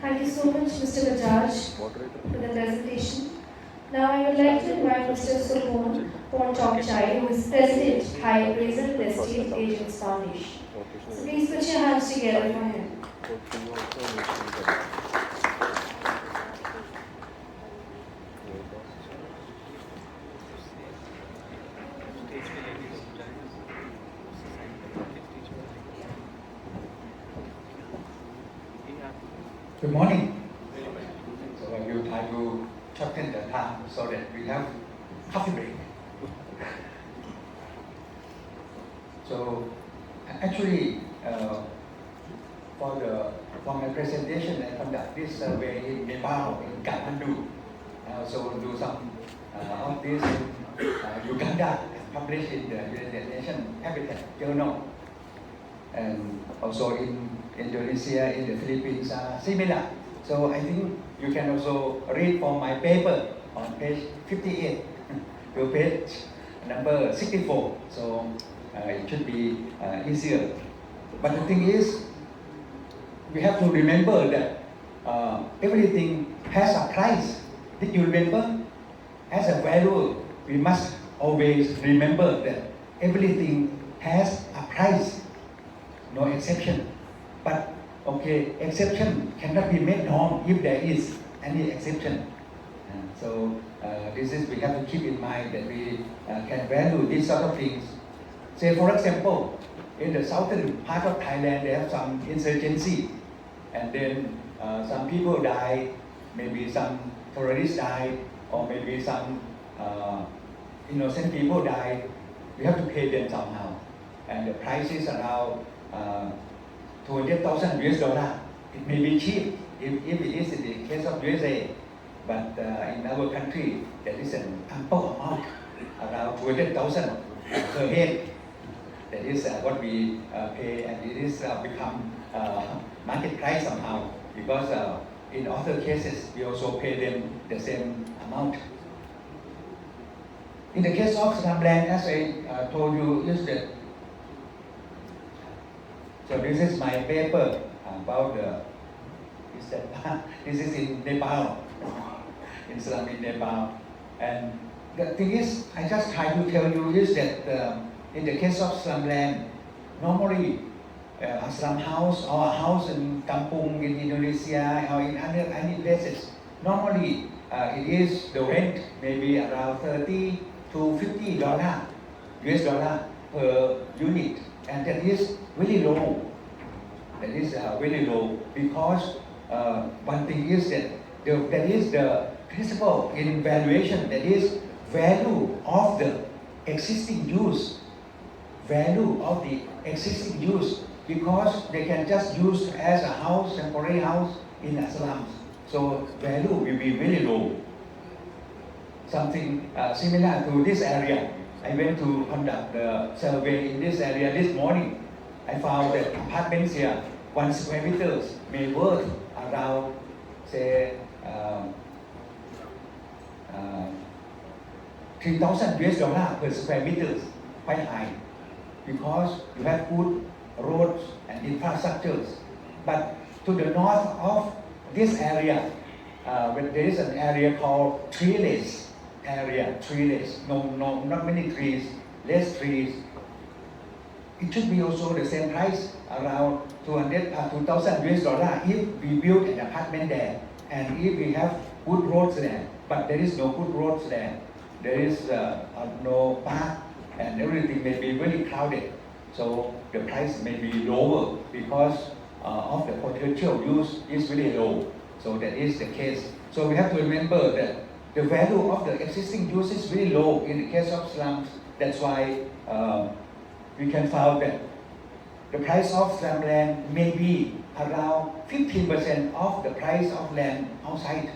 Thank you so much, Mr. Bajaj, for the presentation. Now I would like to invite Mr. Sopon, Pornchokchai, who is President, High Appraisal and Estate Agents Foundation. So please put your hands together for him. Good morning. So I will try to shorten the time so that we have coffee break. So actually, for my presentation, I conduct this survey in Nepal, in Kathmandu. I also do some of this in Uganda, published in the United Nations Habitat Journal, and also in Indonesia, in the Philippines are similar. So I think you can also read from my paper on page 58 to page number 64. So it should be easier. But the thing is, we have to remember that everything has a price. Did you remember? As a value, we must always remember that everything has a price. No exception. But okay, exception cannot be made norm if there is any exception. So this is we have to keep in mind that we can value these sort of things. Say for example, in the southern part of Thailand, they have some insurgency, and then some people die, maybe some terrorists die, or maybe some innocent people die. We have to pay them somehow, and the price is around $200,000 US. It may be cheap if it is in the case of USA, but in our country there is an ample amount, around $200,000 per head. That is what we pay, and it is become market price somehow, because in other cases we also pay them the same amount. In the case of slumland, as I told you, is that. So this is my paper about this is in Nepal, in slum in Nepal. And the thing is, I just try to tell you is that in the case of slumland, normally a slum house or a house in Kampung in Indonesia or in any places, normally it is the rent maybe around $30 to $50 US per unit. And that is really low. That is really low, because one thing is that that is the principle in valuation, that is value of the existing use. Value of the existing use, because they can just use as a house, temporary house in a slums. So value will be really low. Something similar to this area. I went to conduct the survey in this area this morning. I found that apartments here, 1 square meters may worth around, say, $3,000 US per square meters, quite high, because you have good roads and infrastructures. But to the north of this area, when there is an area called treeless area, treeless, not many trees, less trees. It should be also the same price, around $2,000 US if we build an apartment there, and if we have good roads there. But there is no good roads there. There is no park, and everything may be really crowded. So the price may be lower because of the potential use is really low. So that is the case. So we have to remember that the value of the existing use is really low in the case of slums. That's why we can find that the price of slum land may be around 15% of the price of land outside,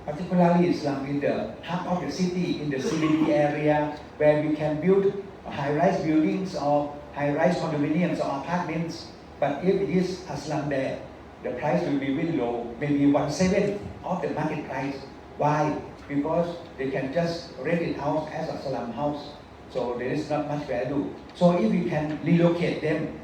particularly slum in the heart of the city, in the CBD area, where we can build high-rise buildings or high-rise condominiums or apartments. But if it is a slum there, the price will be really low, maybe 1/7 of the market price. Why? Because they can just rent it out as a slum house. So there is not much value. So if we can relocate them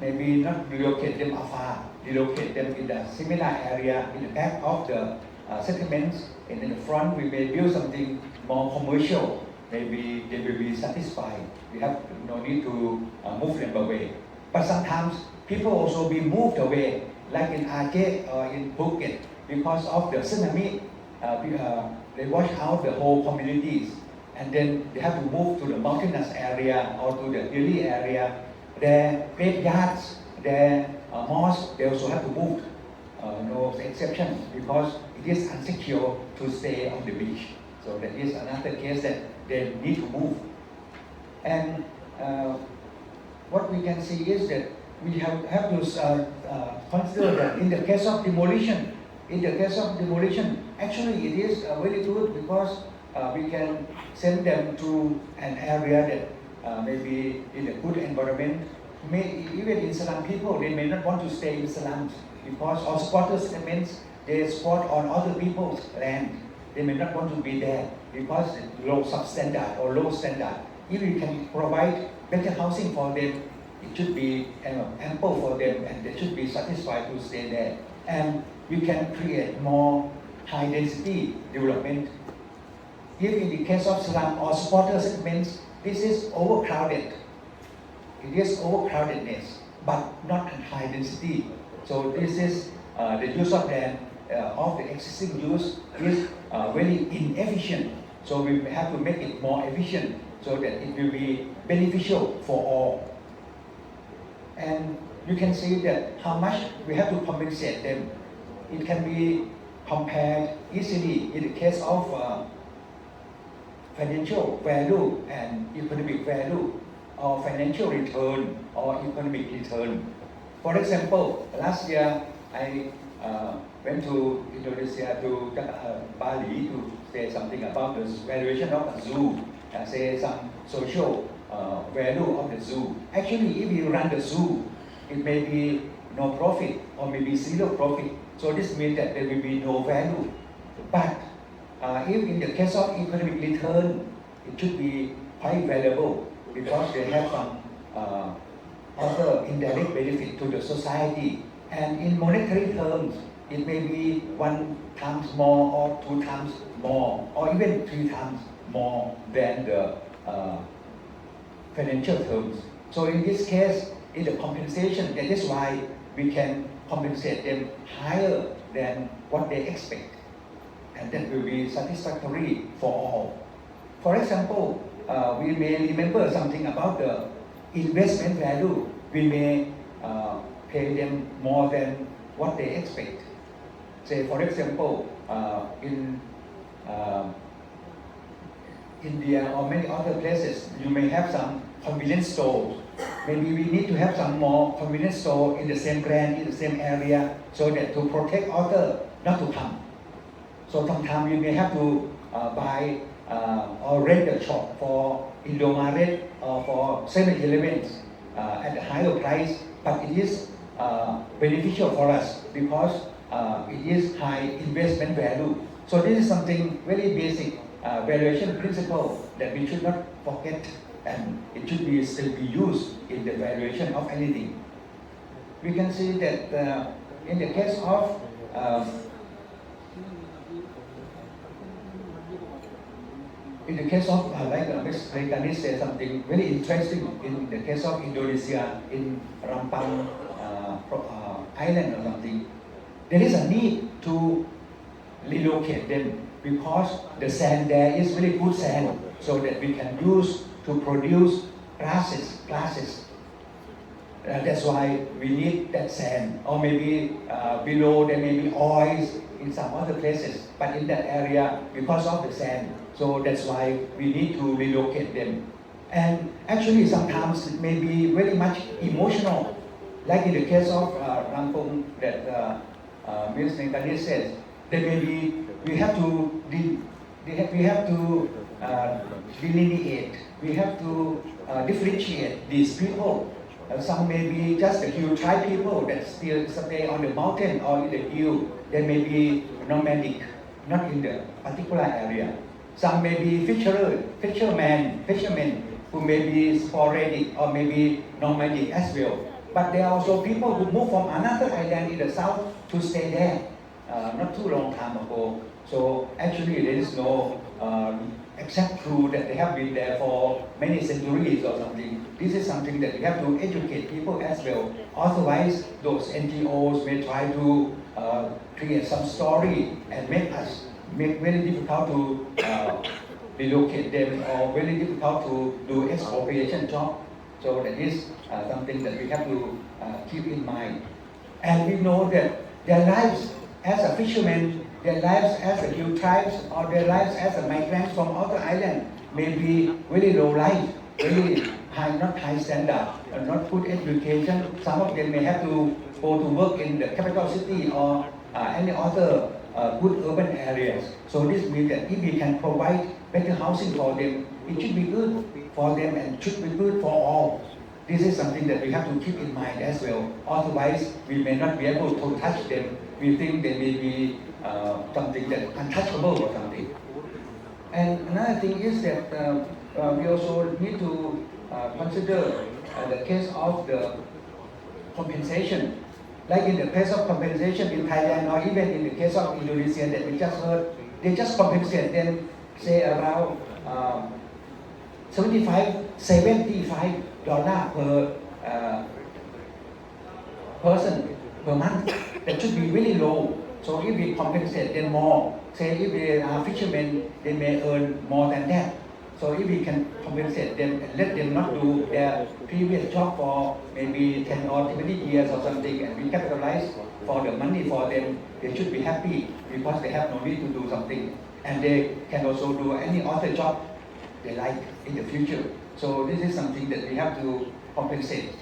maybe not relocate them afar, relocate them in the similar area in the back of the settlements, and in the front we may build something more commercial. Maybe they will be satisfied. We have no need to move them away. But sometimes people also be moved away, like in Aceh or in Phuket, because of the tsunami. They wash out the whole communities, and then they have to move to the mountainous area or to the hilly area. Their graveyards, their mosques, they also have to move. No exception, because it is unsecure to stay on the beach. So that is another case that they need to move. And what we can see is that we have to consider that in the case of demolition, actually it is very good, because we can send them to an area that maybe in a good environment. Even in slum people, they may not want to stay in slums, because all squatter settlements, they squat on other people's land. They may not want to be there because low substandard or low standard. If we can provide better housing for them, it should be ample for them, and they should be satisfied to stay there. And we can create more high density development. If in the case of slum or squatter settlements, this is overcrowded. It is overcrowdedness, but not at high density. So this is the use of land of the existing use is very inefficient. So we have to make it more efficient so that it will be beneficial for all. And you can see that how much we have to compensate them. It can be compared easily in the case of financial value and economic value, or financial return or economic return. For example, last year I went to Indonesia, to Bali, to say something about the valuation of a zoo, say some social value of the zoo. Actually, if you run the zoo, it may be no profit or maybe zero profit. So this means that there will be no value. But if in the case of economic return, it should be quite valuable, because they have some other indirect benefit to the society. And in monetary terms, it may be 1 times more or 2 times more, or even 3 times more than the financial terms. So in this case, in the compensation, that is why we can compensate them higher than what they expect. And that will be satisfactory for all. For example, we may remember something about the investment value. We may pay them more than what they expect. Say, for example, in India or many other places, you may have some convenience stores. Maybe we need to have some more convenience store in the same brand, in the same area, so that to protect others not to come. So sometimes we may have to buy or rent a shop for Indomaret or for 7-Elevens at a higher price, but it is beneficial for us because it is high investment value. So this is something very basic valuation principle that we should not forget, and it should be still be used in the valuation of anything. We can see that in the case of like Ms. Rekani said something very interesting in the case of Indonesia, in Rampang Island or something. There is a need to relocate them because the sand there is very good sand, so that we can use to produce glasses. That's why we need that sand. Or maybe below there may be oils in some other places, but in that area, because of the sand, so that's why we need to relocate them. And actually sometimes it may be very much emotional, like in the case of Rampung that Ms. Nekani says, there may be, we have to delineate, we have to differentiate these people. Some may be just a few tribe people that still stay on the mountain or in the hill. They may be nomadic, not in the particular area. Some may be fishermen who may be sporadic or maybe nomadic as well. But there are also people who move from another island in the south to stay there not too long time ago. So actually there is no exact proof that they have been there for many centuries or something. This is something that we have to educate people as well. Otherwise, those NGOs may try to create some story and make very difficult to relocate them or very difficult to do expropriation job. So that is something that we have to keep in mind. And we know that their lives as a fisherman, their lives as a hill tribes, or their lives as a migrants from other island may be very low life, very high, not high standard, not good education. Some of them may have to go to work in the capital city or any other good urban areas. So this means that if we can provide better housing for them, it should be good for them and should be good for all. This is something that we have to keep in mind as well. Otherwise, we may not be able to touch them. We think they may be something that untouchable or something. And another thing is that we also need to consider the case of the compensation. Like in the case of compensation in Thailand or even in the case of Indonesia that we just heard, they just compensate them, say around $75 per person per month. That should be really low. So if we compensate them more, say if they are fishermen, they may earn more than that. So if we can compensate them and let them not do their previous job for maybe 10 or 20 years or something, and we capitalize for the money for them, they should be happy because they have no need to do something. And they can also do any other job they like in the future. So this is something that we have to compensate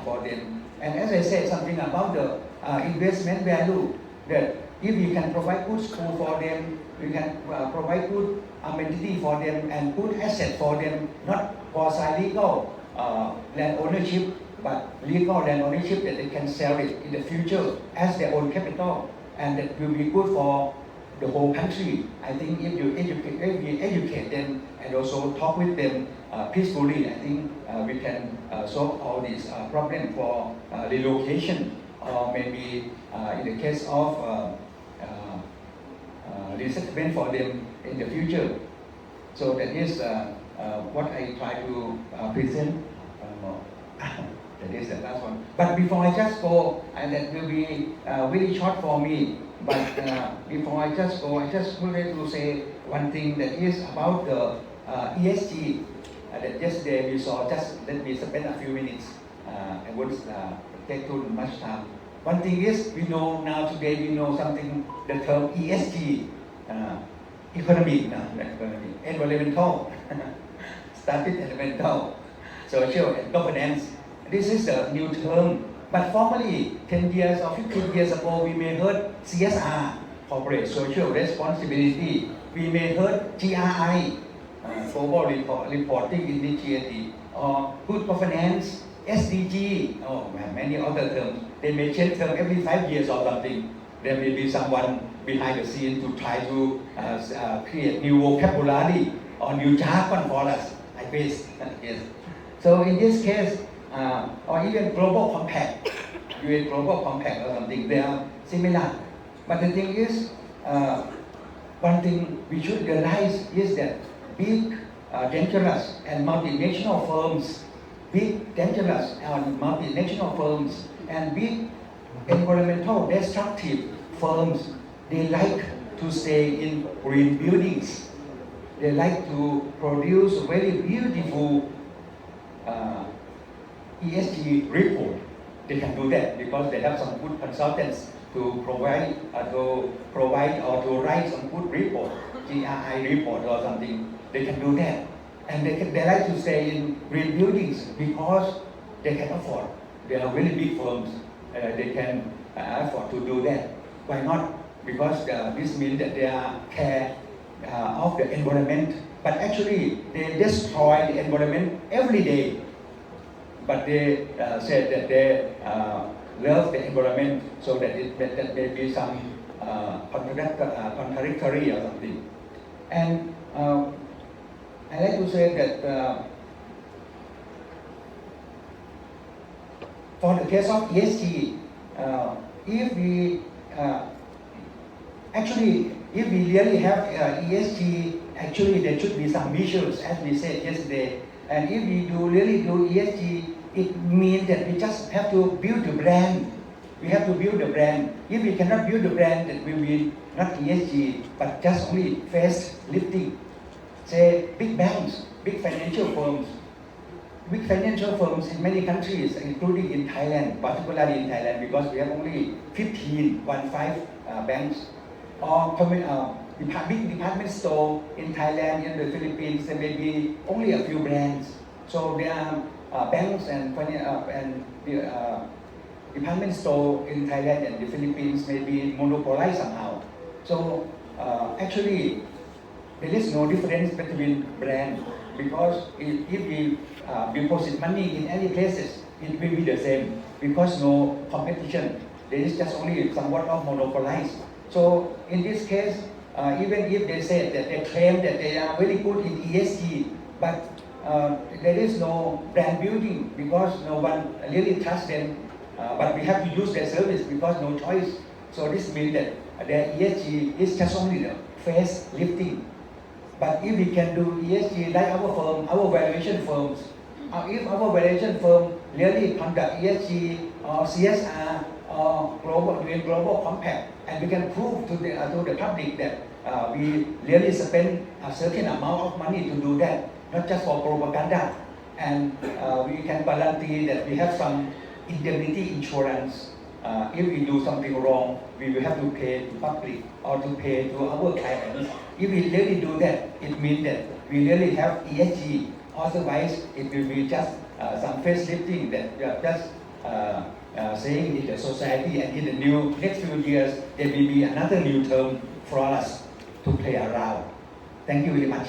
for them. And as I said, something about the investment value, that if we can provide good school for them, we can provide good amenity for them and good asset for them, not for legal land ownership, but legal land ownership that they can sell it in the future as their own capital, and that will be good for the whole country. I think if we educate them and also talk with them peacefully, I think we can solve all these problems for relocation, or maybe in the case of resettlement for them in the future. So that is what I try to present. That is the last one. But before I just go, and that will be very short for me. But before I just go, I just wanted to say one thing that is about the ESG that yesterday we saw. Just let me spend a few minutes. I won't take too much time. One thing is, we know now today, we know something, the term ESG, economic, environmental, started environmental, social and governance. This is the new term. But formerly, 10 years or 15 years ago, we may heard CSR, corporate social responsibility. We may heard GRI, global reporting initiative, or good governance, SDG, many other terms. They may change term every 5 years or something. There may be someone behind the scene to try to create new vocabulary or new jargon for us, I guess. Yes. So in this case, or even global compact, UN global compact or something, they are similar. But the thing is, one thing we should realize is that big, dangerous and multinational firms, big, dangerous and multinational firms, and big environmental destructive firms, they like to stay in green buildings. They like to produce very beautiful ESG report. They can do that because they have some good consultants to provide or to write some good report, GRI report or something. They can do that, and they like to stay in green buildings because they can afford. They are really big firms. They can afford to do that. Why not? Because this means that they are care of the environment. But actually, they destroy the environment every day. But they said that they love the environment, so that that may be some contradictory or something. And I like to say that for the case of ESG, if we actually, if we really have ESG, actually there should be some measures, as we said yesterday. And if we really do ESG, it means that we just have to build the brand. We have to build the brand. If we cannot build the brand, that will be not ESG, but just only face lifting. Say big banks, big financial firms. Big financial firms in many countries, including in Thailand, particularly in Thailand, because we have only 15 banks, or big department store in Thailand, in the Philippines, there may be only a few brands. So there are banks and department store in Thailand and the Philippines may be monopolized somehow. So actually, there is no difference between brands, because if we deposit money in any places, it will be the same, because no competition. There is just only somewhat of monopolized. So in this case, even if they say that they claim that they are very good in ESG, but there is no brand building because no one really trusts them. But we have to use their service because no choice. So this means that their ESG is just only the face lifting. But if we can do ESG like our firm, our valuation firms, if our valuation firm really conduct ESG or CSR or global compact, and we can prove to the public that we really spend a certain amount of money to do that, not just for propaganda, and we can guarantee that we have some indemnity insurance. If we do something wrong, we will have to pay to public or to pay to our clients. If we really do that, it means that we really have ESG. Otherwise, it will be just some face lifting that we are just saying in the society, and in the next few years, there will be another new term for us to play around. Thank you very much.